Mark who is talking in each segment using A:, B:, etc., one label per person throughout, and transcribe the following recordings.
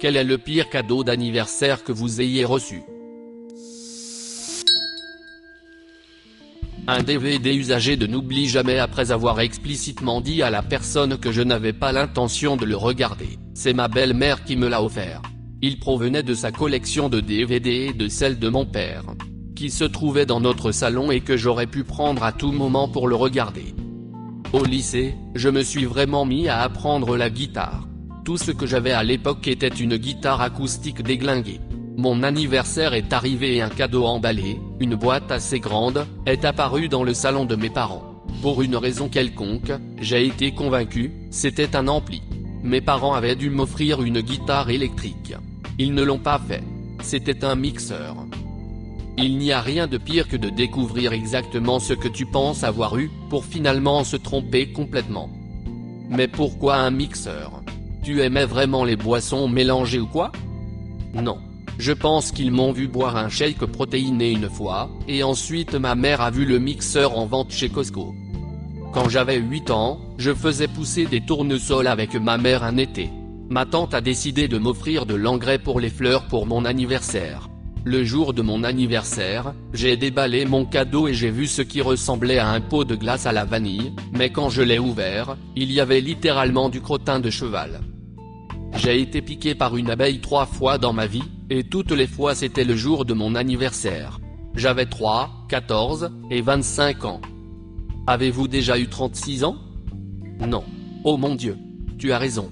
A: Quel est le pire cadeau d'anniversaire que vous ayez reçu? Un DVD usagé de N'oublie jamais après avoir explicitement dit à la personne que je n'avais pas l'intention de le regarder. C'est ma belle-mère qui me l'a offert. Il provenait de sa collection de DVD et de celle de mon père, qui se trouvait dans notre salon et que j'aurais pu prendre à tout moment pour le regarder. Au lycée, je me suis vraiment mis à apprendre la guitare. Tout ce que j'avais à l'époque était une guitare acoustique déglinguée. Mon anniversaire est arrivé et un cadeau emballé, une boîte assez grande, est apparu dans le salon de mes parents. Pour une raison quelconque, j'ai été convaincu, c'était un ampli. Mes parents avaient dû m'offrir une guitare électrique. Ils ne l'ont pas fait. C'était un mixeur. Il n'y a rien de pire que de découvrir exactement ce que tu penses avoir eu, pour finalement se tromper complètement. Mais pourquoi un mixeur? Tu aimais vraiment les boissons mélangées ou quoi? Non. Je pense qu'ils m'ont vu boire un shake protéiné une fois, et ensuite ma mère a vu le mixeur en vente chez Costco. Quand j'avais 8 ans, je faisais pousser des tournesols avec ma mère un été. Ma tante a décidé de m'offrir de l'engrais pour les fleurs pour mon anniversaire. Le jour de mon anniversaire, j'ai déballé mon cadeau et j'ai vu ce qui ressemblait à un pot de glace à la vanille, mais quand je l'ai ouvert, il y avait littéralement du crottin de cheval. J'ai été piqué par une abeille 3 fois dans ma vie, et toutes les fois c'était le jour de mon anniversaire. J'avais 3, 14, et 25 ans. Avez-vous déjà eu 36 ans? Non. Oh mon Dieu. Tu as raison.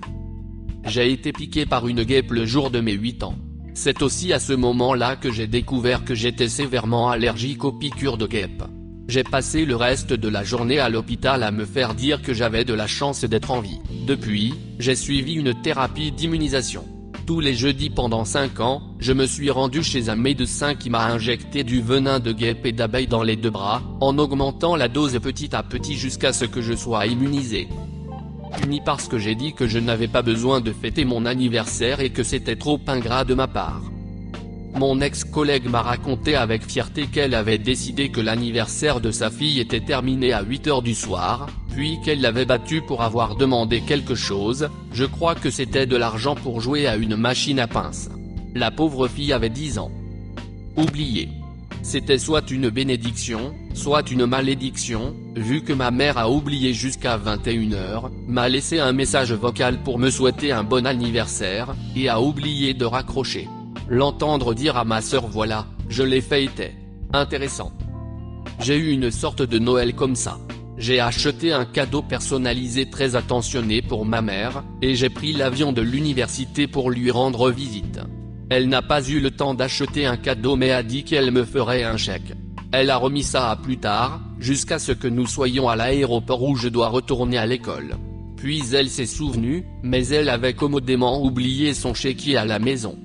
A: J'ai été piqué par une guêpe le jour de mes 8 ans. C'est aussi à ce moment-là que j'ai découvert que j'étais sévèrement allergique aux piqûres de guêpes. J'ai passé le reste de la journée à l'hôpital à me faire dire que j'avais de la chance d'être en vie. Depuis, j'ai suivi une thérapie d'immunisation. Tous les jeudis pendant 5 ans, je me suis rendu chez un médecin qui m'a injecté du venin de guêpe et d'abeille dans les 2 bras, en augmentant la dose petit à petit jusqu'à ce que je sois immunisé. Puni parce que j'ai dit que je n'avais pas besoin de fêter mon anniversaire et que c'était trop ingrat de ma part. Mon ex-collègue m'a raconté avec fierté qu'elle avait décidé que l'anniversaire de sa fille était terminé à 8 h du soir, puis qu'elle l'avait battu pour avoir demandé quelque chose, je crois que c'était de l'argent pour jouer à une machine à pince. La pauvre fille avait 10 ans. Oublié. C'était soit une bénédiction, soit une malédiction, vu que ma mère a oublié jusqu'à 21 h, m'a laissé un message vocal pour me souhaiter un bon anniversaire, et a oublié de raccrocher. L'entendre dire à ma sœur voilà, je l'ai fait était intéressant. J'ai eu une sorte de Noël comme ça. J'ai acheté un cadeau personnalisé très attentionné pour ma mère, et j'ai pris l'avion de l'université pour lui rendre visite. Elle n'a pas eu le temps d'acheter un cadeau mais a dit qu'elle me ferait un chèque. Elle a remis ça à plus tard, jusqu'à ce que nous soyons à l'aéroport où je dois retourner à l'école. Puis elle s'est souvenue, mais elle avait commodément oublié son chéquier à la maison.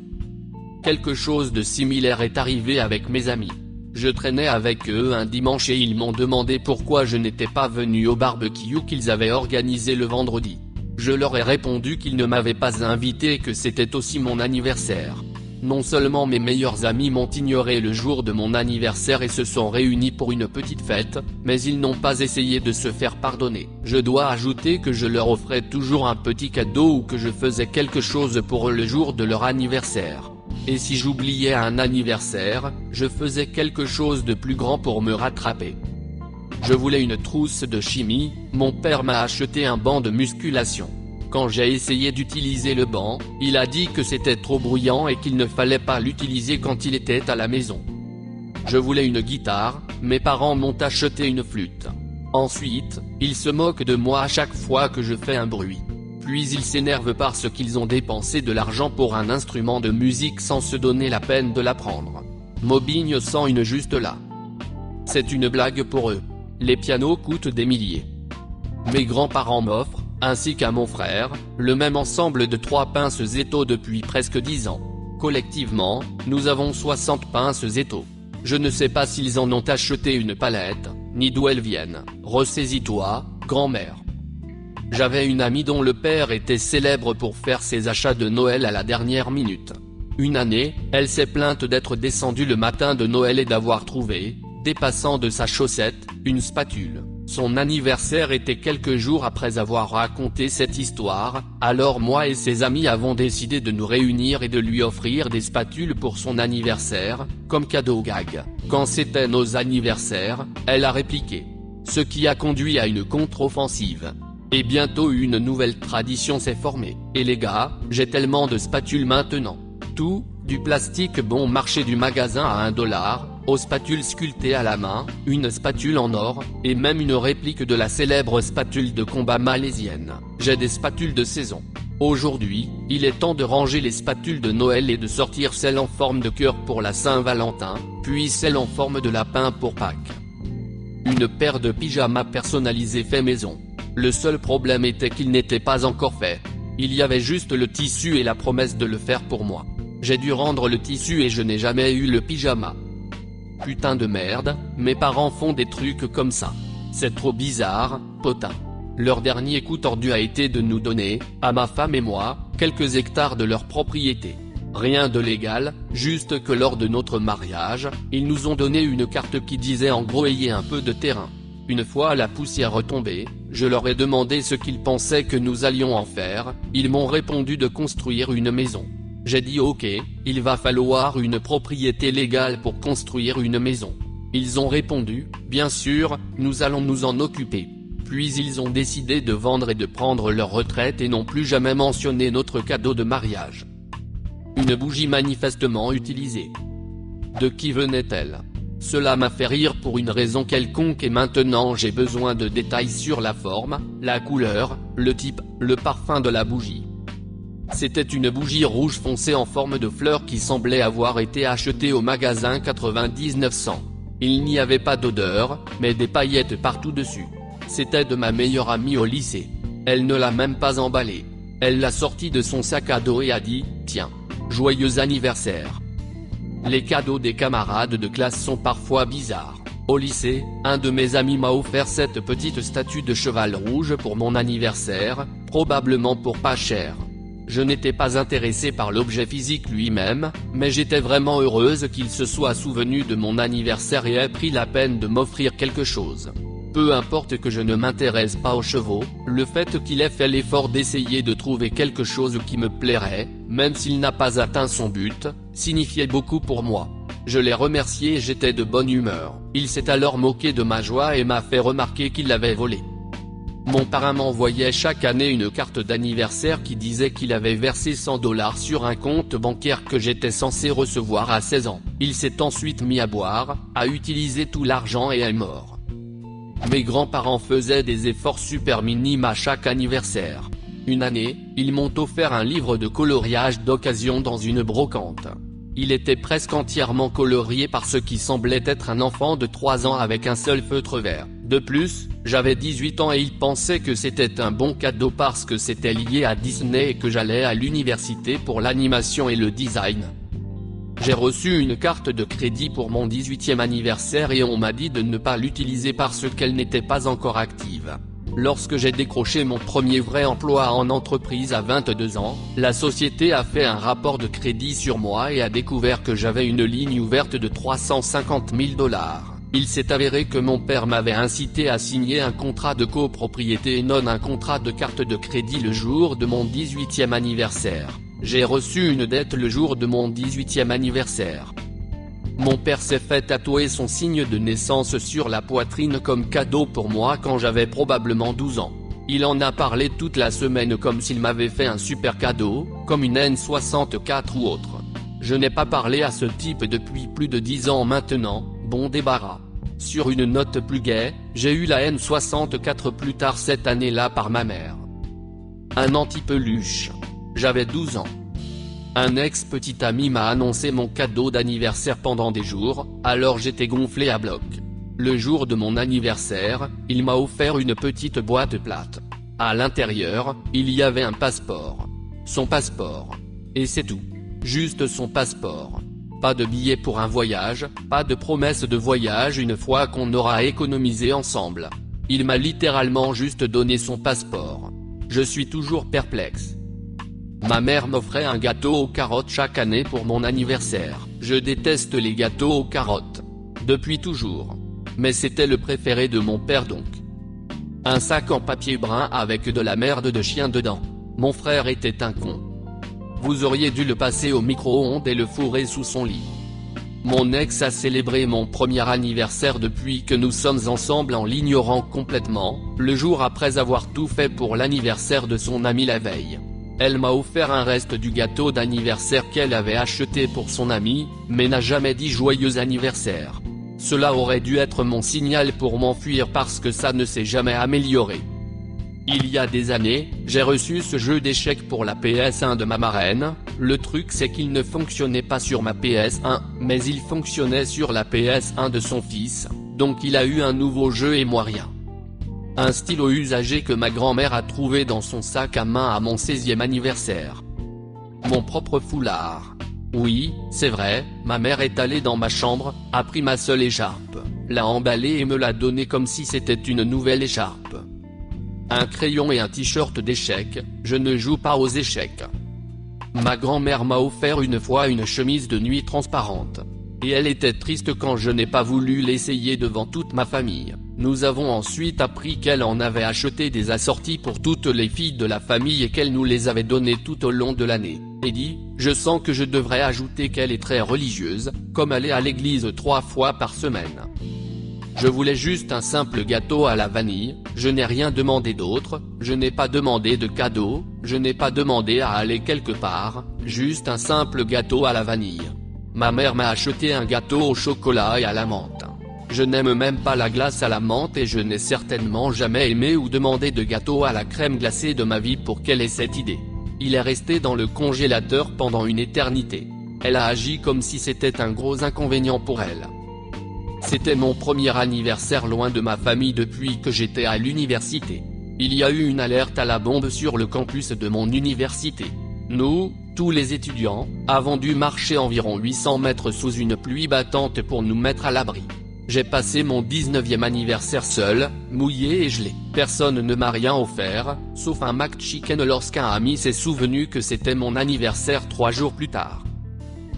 A: Quelque chose de similaire est arrivé avec mes amis. Je traînais avec eux un dimanche et ils m'ont demandé pourquoi je n'étais pas venu au barbecue qu'ils avaient organisé le vendredi. Je leur ai répondu qu'ils ne m'avaient pas invité et que c'était aussi mon anniversaire. Non seulement mes meilleurs amis m'ont ignoré le jour de mon anniversaire et se sont réunis pour une petite fête, mais ils n'ont pas essayé de se faire pardonner. Je dois ajouter que je leur offrais toujours un petit cadeau ou que je faisais quelque chose pour eux le jour de leur anniversaire. Et si j'oubliais un anniversaire, je faisais quelque chose de plus grand pour me rattraper. Je voulais une trousse de chimie, mon père m'a acheté un banc de musculation. Quand j'ai essayé d'utiliser le banc, il a dit que c'était trop bruyant et qu'il ne fallait pas l'utiliser quand il était à la maison. Je voulais une guitare, mes parents m'ont acheté une flûte. Ensuite, ils se moquent de moi à chaque fois que je fais un bruit. Puis ils s'énervent parce qu'ils ont dépensé de l'argent pour un instrument de musique sans se donner la peine de l'apprendre. Mobigne sans une juste là. C'est une blague pour eux. Les pianos coûtent des milliers. Mes grands-parents m'offrent, ainsi qu'à mon frère, le même ensemble de 3 pinces Eto depuis presque 10 ans. Collectivement, nous avons 60 pinces Eto. Je ne sais pas s'ils en ont acheté une palette, ni d'où elles viennent. Ressaisis-toi, grand-mère. J'avais une amie dont le père était célèbre pour faire ses achats de Noël à la dernière minute. Une année, elle s'est plainte d'être descendue le matin de Noël et d'avoir trouvé, dépassant de sa chaussette, une spatule. Son anniversaire était quelques jours après avoir raconté cette histoire, alors moi et ses amis avons décidé de nous réunir et de lui offrir des spatules pour son anniversaire, comme cadeau gag. Quand c'était nos anniversaires, elle a répliqué. Ce qui a conduit à une contre-offensive. Et bientôt une nouvelle tradition s'est formée. Et les gars, j'ai tellement de spatules maintenant. Tout, du plastique bon marché du magasin à $1, aux spatules sculptées à la main, une spatule en or, et même une réplique de la célèbre spatule de combat malaisienne. J'ai des spatules de saison. Aujourd'hui, il est temps de ranger les spatules de Noël et de sortir celles en forme de cœur pour la Saint-Valentin, puis celles en forme de lapin pour Pâques. Une paire de pyjamas personnalisés fait maison. Le seul problème était qu'il n'était pas encore fait. Il y avait juste le tissu et la promesse de le faire pour moi. J'ai dû rendre le tissu et je n'ai jamais eu le pyjama. Putain de merde, mes parents font des trucs comme ça. C'est trop bizarre, potin. Leur dernier coup tordu a été de nous donner, à ma femme et moi, quelques hectares de leur propriété. Rien de légal, juste que lors de notre mariage, ils nous ont donné une carte qui disait en gros ayez un peu de terrain. Une fois la poussière retombée, je leur ai demandé ce qu'ils pensaient que nous allions en faire, ils m'ont répondu de construire une maison. J'ai dit ok, il va falloir une propriété légale pour construire une maison. Ils ont répondu, bien sûr, nous allons nous en occuper. Puis ils ont décidé de vendre et de prendre leur retraite et n'ont plus jamais mentionné notre cadeau de mariage. Une bougie manifestement utilisée. De qui venait-elle ? Cela m'a fait rire pour une raison quelconque et maintenant j'ai besoin de détails sur la forme, la couleur, le type, le parfum de la bougie. C'était une bougie rouge foncé en forme de fleur qui semblait avoir été achetée au magasin 9900. Il n'y avait pas d'odeur, mais des paillettes partout dessus. C'était de ma meilleure amie au lycée. Elle ne l'a même pas emballée. Elle l'a sortie de son sac à dos et a dit « Tiens, joyeux anniversaire ». Les cadeaux des camarades de classe sont parfois bizarres. Au lycée, un de mes amis m'a offert cette petite statue de cheval rouge pour mon anniversaire, probablement pour pas cher. Je n'étais pas intéressé par l'objet physique lui-même, mais j'étais vraiment heureuse qu'il se soit souvenu de mon anniversaire et ait pris la peine de m'offrir quelque chose. Peu importe que je ne m'intéresse pas aux chevaux, le fait qu'il ait fait l'effort d'essayer de trouver quelque chose qui me plairait, même s'il n'a pas atteint son but, signifiait beaucoup pour moi. Je l'ai remercié et j'étais de bonne humeur. Il s'est alors moqué de ma joie et m'a fait remarquer qu'il l'avait volé. Mon parrain m'envoyait chaque année une carte d'anniversaire qui disait qu'il avait versé $100 sur un compte bancaire que j'étais censé recevoir à 16 ans. Il s'est ensuite mis à boire, a utilisé tout l'argent et est mort. Mes grands-parents faisaient des efforts super minimes à chaque anniversaire. Une année, ils m'ont offert un livre de coloriage d'occasion dans une brocante. Il était presque entièrement colorié par ce qui semblait être un enfant de 3 ans avec un seul feutre vert. De plus, j'avais 18 ans et ils pensaient que c'était un bon cadeau parce que c'était lié à Disney et que j'allais à l'université pour l'animation et le design. J'ai reçu une carte de crédit pour mon 18e anniversaire et on m'a dit de ne pas l'utiliser parce qu'elle n'était pas encore active. Lorsque j'ai décroché mon premier vrai emploi en entreprise à 22 ans, la société a fait un rapport de crédit sur moi et a découvert que j'avais une ligne ouverte de $350 000. Il s'est avéré que mon père m'avait incité à signer un contrat de copropriété et non un contrat de carte de crédit le jour de mon 18e anniversaire. J'ai reçu une dette le jour de mon 18e anniversaire. Mon père s'est fait tatouer son signe de naissance sur la poitrine comme cadeau pour moi quand j'avais probablement 12 ans. Il en a parlé toute la semaine comme s'il m'avait fait un super cadeau, comme une N64 ou autre. Je n'ai pas parlé à ce type depuis plus de 10 ans maintenant, bon débarras. Sur une note plus gaie, j'ai eu la N64 plus tard cette année-là par ma mère. Un anti-peluche. J'avais 12 ans. Un ex-petit ami m'a annoncé mon cadeau d'anniversaire pendant des jours, alors j'étais gonflé à bloc. Le jour de mon anniversaire, il m'a offert une petite boîte plate. À l'intérieur, il y avait un passeport. Son passeport. Et c'est tout. Juste son passeport. Pas de billet pour un voyage, pas de promesse de voyage une fois qu'on aura économisé ensemble. Il m'a littéralement juste donné son passeport. Je suis toujours perplexe. Ma mère m'offrait un gâteau aux carottes chaque année pour mon anniversaire. Je déteste les gâteaux aux carottes. Depuis toujours. Mais c'était le préféré de mon père donc. Un sac en papier brun avec de la merde de chien dedans. Mon frère était un con. Vous auriez dû le passer au micro-ondes et le fourrer sous son lit. Mon ex a célébré mon premier anniversaire depuis que nous sommes ensemble en l'ignorant complètement, le jour après avoir tout fait pour l'anniversaire de son ami la veille. Elle m'a offert un reste du gâteau d'anniversaire qu'elle avait acheté pour son ami, mais n'a jamais dit joyeux anniversaire. Cela aurait dû être mon signal pour m'enfuir parce que ça ne s'est jamais amélioré. Il y a des années, j'ai reçu ce jeu d'échecs pour la PS1 de ma marraine. Le truc c'est qu'il ne fonctionnait pas sur ma PS1, mais il fonctionnait sur la PS1 de son fils, donc il a eu un nouveau jeu et moi rien. Un stylo usagé que ma grand-mère a trouvé dans son sac à main à mon 16e anniversaire. Mon propre foulard. Oui, c'est vrai, ma mère est allée dans ma chambre, a pris ma seule écharpe, l'a emballée et me l'a donnée comme si c'était une nouvelle écharpe. Un crayon et un t-shirt d'échecs, je ne joue pas aux échecs. Ma grand-mère m'a offert une fois une chemise de nuit transparente. Et elle était triste quand je n'ai pas voulu l'essayer devant toute ma famille. Nous avons ensuite appris qu'elle en avait acheté des assortis pour toutes les filles de la famille et qu'elle nous les avait données tout au long de l'année. Et dit, je sens que je devrais ajouter qu'elle est très religieuse, comme aller à l'église 3 fois par semaine. Je voulais juste un simple gâteau à la vanille, je n'ai rien demandé d'autre, je n'ai pas demandé de cadeau, je n'ai pas demandé à aller quelque part, juste un simple gâteau à la vanille. Ma mère m'a acheté un gâteau au chocolat et à la menthe. Je n'aime même pas la glace à la menthe et je n'ai certainement jamais aimé ou demandé de gâteau à la crème glacée de ma vie pour qu'elle ait cette idée. Il est resté dans le congélateur pendant une éternité. Elle a agi comme si c'était un gros inconvénient pour elle. C'était mon premier anniversaire loin de ma famille depuis que j'étais à l'université. Il y a eu une alerte à la bombe sur le campus de mon université. Nous, tous les étudiants, avons dû marcher environ 800 mètres sous une pluie battante pour nous mettre à l'abri. J'ai passé mon 19e anniversaire seul, mouillé et gelé. Personne ne m'a rien offert, sauf un McChicken lorsqu'un ami s'est souvenu que c'était mon anniversaire 3 jours plus tard.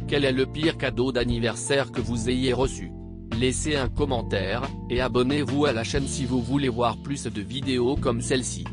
A: Quel est le pire cadeau d'anniversaire que vous ayez reçu? Laissez un commentaire, et abonnez-vous à la chaîne si vous voulez voir plus de vidéos comme celle-ci.